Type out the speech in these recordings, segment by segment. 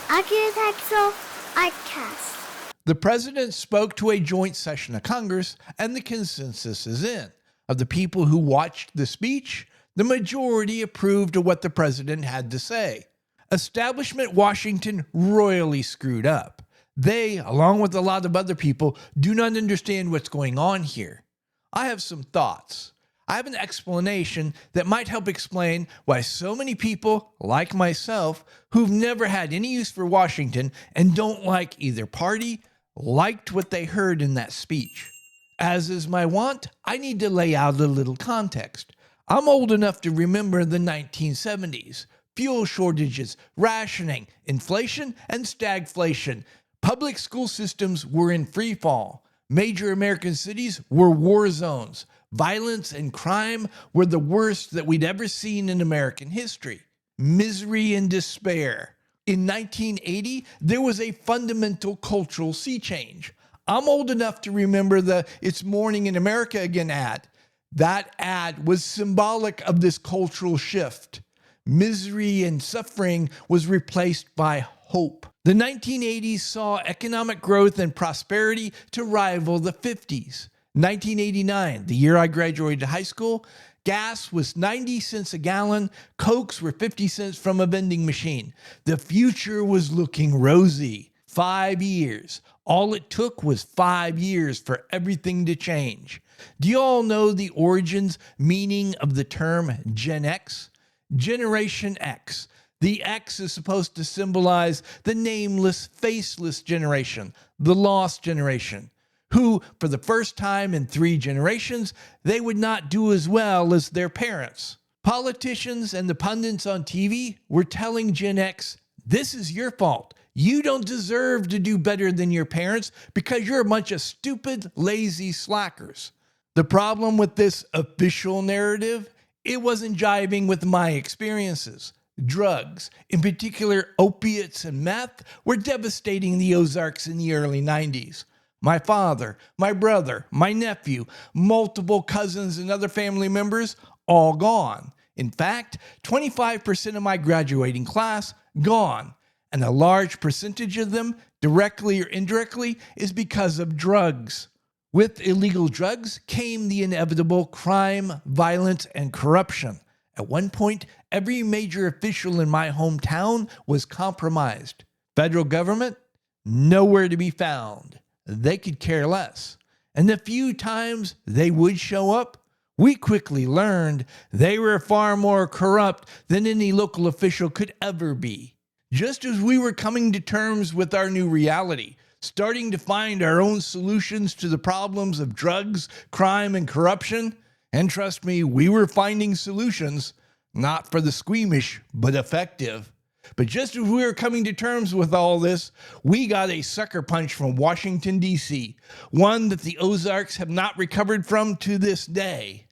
Architectural Artcast. The president spoke to a joint session of Congress, and the consensus is in. Of the people who watched the speech, the majority approved of what the president had to say. Establishment Washington royally screwed up. They, along with a lot of other people, do not understand what's going on here. I have some thoughts. I have an explanation that might help explain why so many people, like myself, who've never had any use for Washington and don't like either party, liked what they heard in that speech. As is my wont, I need to lay out a little context. I'm old enough to remember the 1970s. Fuel shortages, rationing, inflation, and stagflation. Public school systems were in free fall. Major American cities were war zones. Violence and crime were the worst that we'd ever seen in American history. Misery and despair. In 1980, there was a fundamental cultural sea change. I'm old enough to remember the It's Morning in America Again ad. That ad was symbolic of this cultural shift. Misery and suffering was replaced by hope. The 1980s saw economic growth and prosperity to rival the 50s. 1989, the year I graduated high school, gas was 90 cents a gallon, Cokes were 50 cents from a vending machine. The future was looking rosy. 5 years. All it took was 5 years for everything to change. Do you all know the origins, meaning of the term Gen X? Generation X. The X is supposed to symbolize the nameless, faceless generation, the lost generation, who, for the first time in 3 generations, they would not do as well as their parents. Politicians and the pundits on TV were telling Gen X, this is your fault. You don't deserve to do better than your parents because you're a bunch of stupid, lazy slackers. The problem with this official narrative, it wasn't jiving with my experiences. Drugs, in particular opiates and meth, were devastating the Ozarks in the early 90s. My father, my brother, my nephew, multiple cousins and other family members, all gone. In fact, 25% of my graduating class, gone. And a large percentage of them, directly or indirectly, is because of drugs. With illegal drugs came the inevitable crime, violence, and corruption. At one point, every major official in my hometown was compromised. Federal government, nowhere to be found. They could care less. And the few times they would show up, we quickly learned they were far more corrupt than any local official could ever be. Just as we were coming to terms with our new reality, starting to find our own solutions to the problems of drugs, crime, and corruption, and trust me, we were finding solutions, not for the squeamish, but effective. But just as we were coming to terms with all this, we got a sucker punch from Washington, D.C., one that the Ozarks have not recovered from to this day.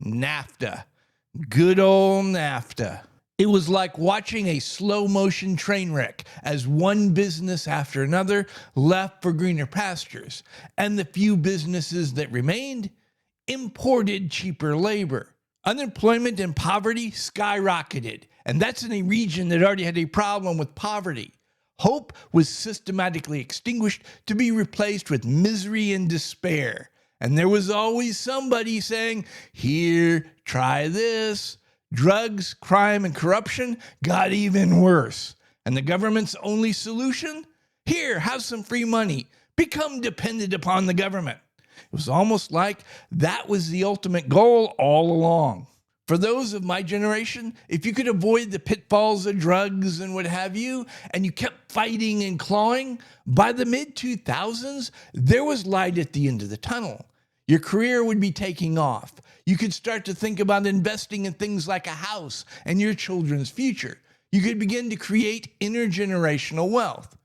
NAFTA. Good old NAFTA. It was like watching a slow-motion train wreck as one business after another left for greener pastures, and the few businesses that remained imported cheaper labor. Unemployment and poverty skyrocketed, and that's in a region that already had a problem with poverty. Hope was systematically extinguished to be replaced with misery and despair. And there was always somebody saying, here, try this. Drugs, crime, and corruption got even worse. And the government's only solution? Here, have some free money. Become dependent upon the government. It was almost like that was the ultimate goal all along. For those of my generation, if you could avoid the pitfalls of drugs and what have you, and you kept fighting and clawing, by the mid-2000s, there was light at the end of the tunnel. Your career would be taking off. You could start to think about investing in things like a house and your children's future. You could begin to create intergenerational wealth.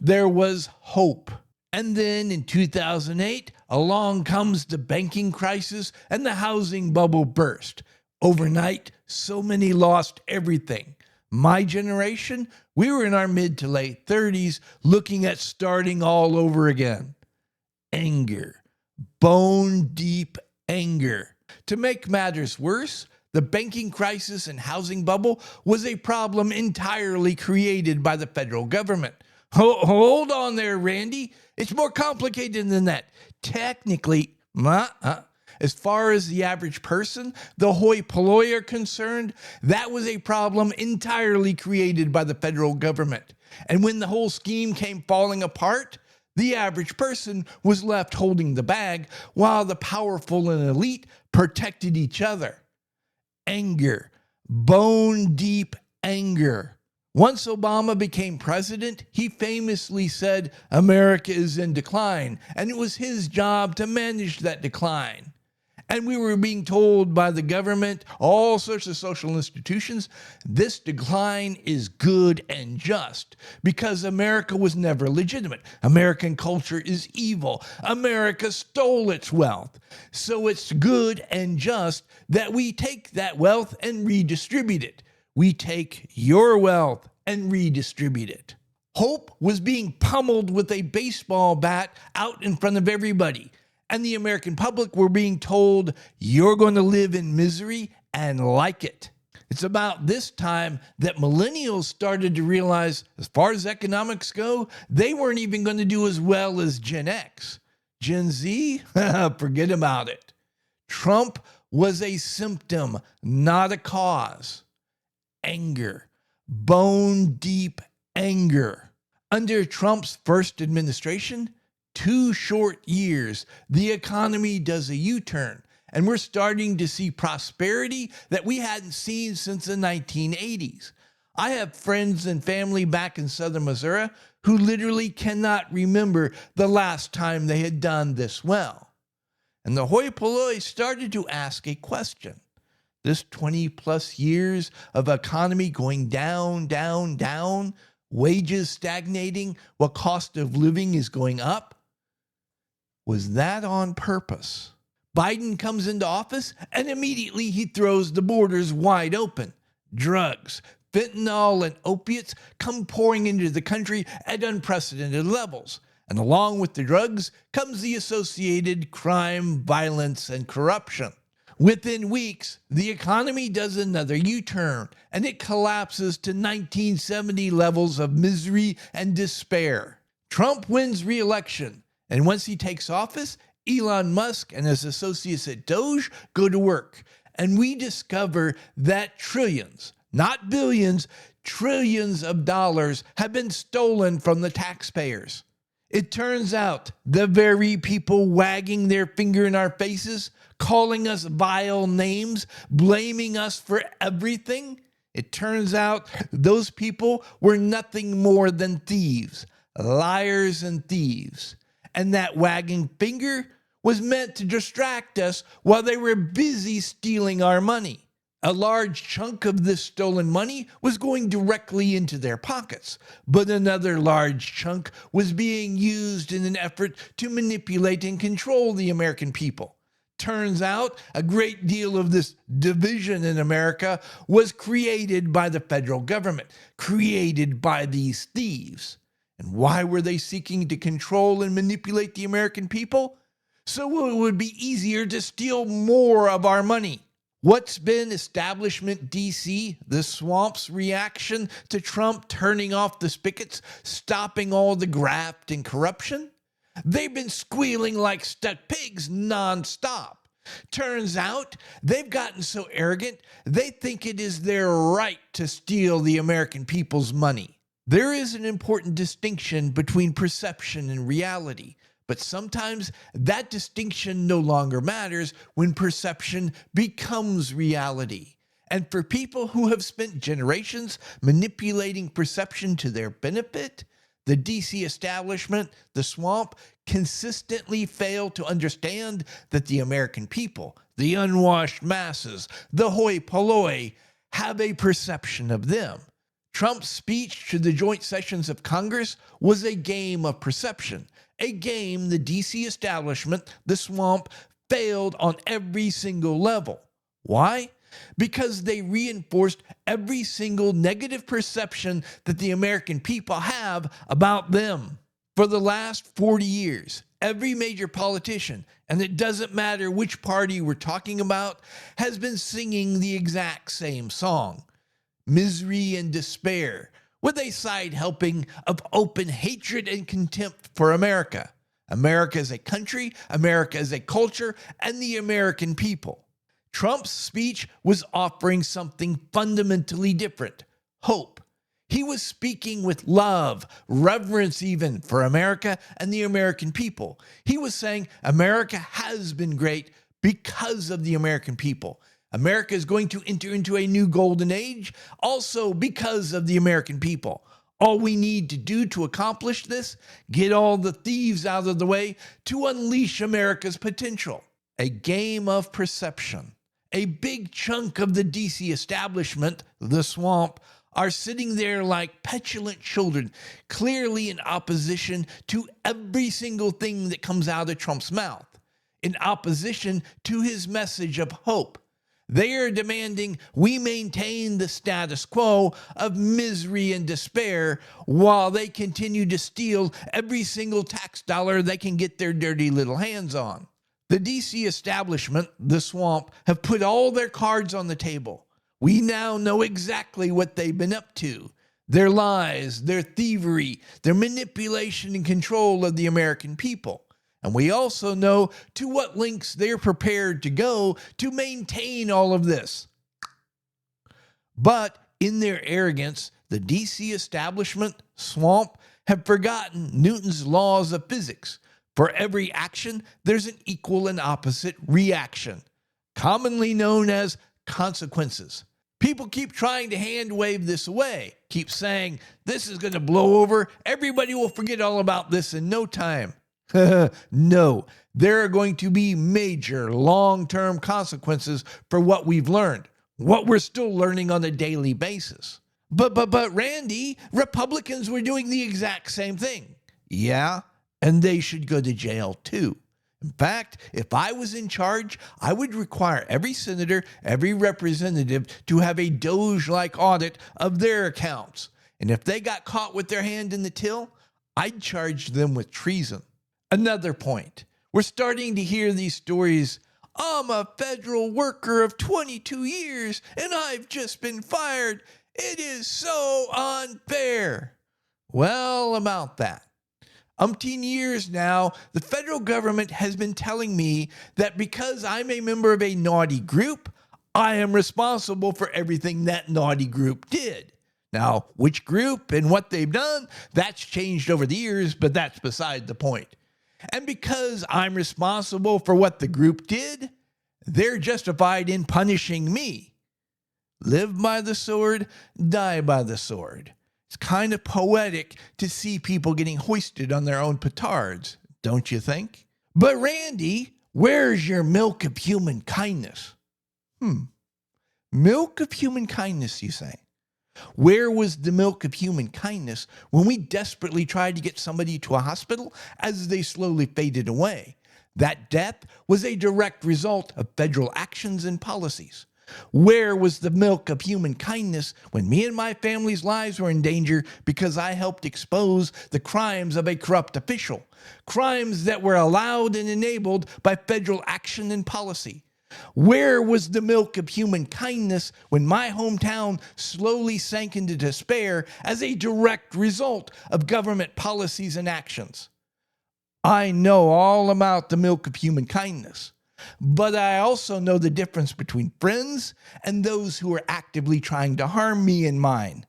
There was hope. And then in 2008, along comes the banking crisis and the housing bubble burst. Overnight, so many lost everything. My generation, we were in our mid to late 30s looking at starting all over again. Anger. Bone deep anger. To make matters worse, The banking crisis and housing bubble was a problem entirely created by the federal government. Hold on there, Randy. It's more complicated than that. Technically, as far as the average person, the hoi polloi are concerned, that was a problem entirely created by the federal government. And when the whole scheme came falling apart, the average person was left holding the bag while the powerful and elite protected each other. Anger, bone deep anger. Once Obama became president, he famously said, "America is in decline," and it was his job to manage that decline. And we were being told by the government, all sorts of social institutions, this decline is good and just because America was never legitimate. American culture is evil. America stole its wealth. So it's good and just that we take that wealth and redistribute it. We take your wealth and redistribute it. Hope was being pummeled with a baseball bat out in front of everybody. And the American public were being told, you're going to live in misery and like it. It's about this time that millennials started to realize, as far as economics go, they weren't even going to do as well as Gen X. Gen Z? Forget about it. Trump was a symptom, not a cause. Anger, bone deep anger. Under Trump's first administration, 2 short years, the economy does a U-turn, and we're starting to see prosperity that we hadn't seen since the 1980s. I have friends and family back in southern Missouri who literally cannot remember the last time they had done this well. And the hoi polloi started to ask a question. This 20 plus years of economy going down, down, down, wages stagnating, while cost of living is going up, was that on purpose? Biden comes into office and immediately he throws the borders wide open. Drugs, fentanyl, and opiates come pouring into the country at unprecedented levels. And along with the drugs comes the associated crime, violence, and corruption. Within weeks, the economy does another U-turn and it collapses to 1970 levels of misery and despair. Trump wins re-election. And once he takes office, Elon Musk and his associates at Doge go to work. And we discover that trillions, not billions, trillions of dollars have been stolen from the taxpayers. It turns out the very people wagging their finger in our faces, calling us vile names, blaming us for everything, it turns out those people were nothing more than thieves, liars and thieves. And that wagging finger was meant to distract us while they were busy stealing our money. A large chunk of this stolen money was going directly into their pockets, but another large chunk was being used in an effort to manipulate and control the American people. Turns out a great deal of this division in America was created by the federal government, created by these thieves. And why were they seeking to control and manipulate the American people? So it would be easier to steal more of our money. What's been establishment DC, the swamp's reaction to Trump turning off the spigots, stopping all the graft and corruption? They've been squealing like stuck pigs nonstop. Turns out they've gotten so arrogant, they think it is their right to steal the American people's money. There is an important distinction between perception and reality, but sometimes that distinction no longer matters when perception becomes reality. And for people who have spent generations manipulating perception to their benefit, the DC establishment, the swamp, consistently fail to understand that the American people, the unwashed masses, the hoi polloi, have a perception of them. Trump's speech to the joint sessions of Congress was a game of perception, a game the DC establishment, the swamp, failed on every single level. Why? Because they reinforced every single negative perception that the American people have about them. For the last 40 years, Every major politician, and it doesn't matter which party we're talking about, has been singing the exact same song. Misery and despair, with a side helping of open hatred and contempt for America. America as a country, America as a culture, and the American people. Trump's speech was offering something fundamentally different: hope. He was speaking with love, reverence even, for America and the American people. He was saying America has been great because of the American people. America is going to enter into a new golden age also because of the American people. All we need to do to accomplish this, get all the thieves out of the way to unleash America's potential. A game of perception. A big chunk of the DC establishment, the swamp, are sitting there like petulant children, clearly in opposition to every single thing that comes out of Trump's mouth, in opposition to his message of hope. They are demanding we maintain the status quo of misery and despair while they continue to steal every single tax dollar they can get their dirty little hands on. The DC establishment, the swamp, have put all their cards on the table. We now know exactly what they've been up to. Their lies, their thievery, their manipulation and control of the American people. And we also know to what lengths they're prepared to go to maintain all of this. But in their arrogance, the DC establishment, swamp, have forgotten Newton's laws of physics. For every action, there's an equal and opposite reaction, commonly known as consequences. People keep trying to hand wave this away, keep saying, this is going to blow over, everybody will forget all about this in no time. No, there are going to be major long-term consequences for what we've learned, what we're still learning on a daily basis. But Randy, Republicans were doing the exact same thing. Yeah, and they should go to jail too. In fact, if I was in charge, I would require every senator, every representative to have a Doge-like audit of their accounts. And if they got caught with their hand in the till, I'd charge them with treason. Another point, we're starting to hear these stories. I'm a federal worker of 22 years and I've just been fired. It is so unfair. Well, about that. Umpteen years now, the federal government has been telling me that because I'm a member of a naughty group, I am responsible for everything that naughty group did. Now, which group and what they've done, that's changed over the years, but that's beside the point. And because I'm responsible for what the group did, they're justified in punishing me. Live by the sword, die by the sword. It's kind of poetic to see people getting hoisted on their own petards, don't you think? But Randy, where's your milk of human kindness? Milk of human kindness, you say? Where was the milk of human kindness when we desperately tried to get somebody to a hospital as they slowly faded away? That death was a direct result of federal actions and policies. Where was the milk of human kindness when me and my family's lives were in danger because I helped expose the crimes of a corrupt official? Crimes that were allowed and enabled by federal action and policy. Where was the milk of human kindness when my hometown slowly sank into despair as a direct result of government policies and actions? I know all about the milk of human kindness. But I also know the difference between friends and those who are actively trying to harm me and mine.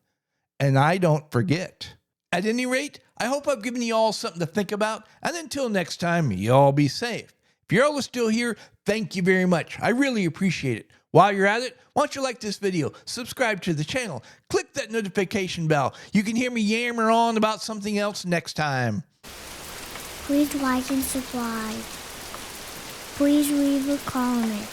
And I don't forget. At any rate, I hope I've given you all something to think about. And until next time, you all be safe. If you're all still here, thank you very much. I really appreciate it. While you're at it, why don't you like this video, subscribe to the channel, click that notification bell. You can hear me yammer on about something else next time. Please like and subscribe. Please leave a comment.